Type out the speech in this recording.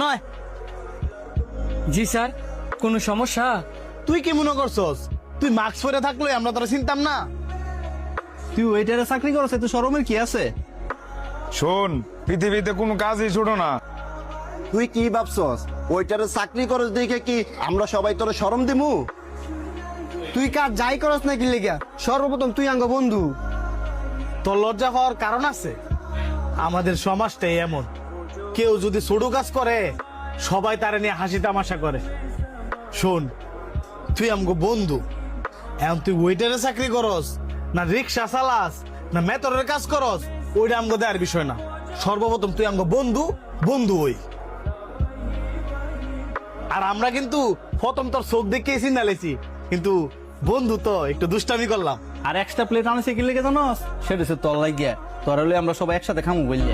নয়। জি স্যার, কোনো সমস্যা? তুই কি মনে করছস তুই মাস্ক পরে থাকলে আমরা তোরা চিনতাম না? তুই ওয়েটারে চাকরি করছ, তো শরমের কি আছে? শোন, পৃথিবীতে কোনো কাজই ছোট না। তুই কি ভাবছস ওইটারে চাকরি করস দেখে কি আমরা সবাই তোরে শরম দিমু? তুই কাজ যাই করস না কি লেগা, সর্বপ্রথম তুই আঙ্গ বন্ধু। তোর লজ্জা হওয়ার কারণ আছে। আমাদের সমাজটাই এমন, কেউ যদি ছোট কাজ করে সবাই তারে নিয়ে হাসি তামাশা করে। শোন, তুই আমগো বন্ধু, এখন তুই ওয়েটারে চাকরি করস না রিক্সা চালাস না মেতরের কাজ করস, ওইটা আমগো দেওয়ার বিষয় না। সর্বপ্রথম তুই আমগো বন্ধু, বন্ধু ওই। আর আমরা কিন্তু প্রথম তোর চোখ দেখে চিন্তা লেছি, কিন্তু বন্ধু তো একটু দুষ্টামি করলাম। আর এক্সট্রা প্লেট আনছে কি লেগে জানোস? সেটা হচ্ছে তোর লাগিয়া, তোর হলে আমরা সবাই একসাথে খামু বললে।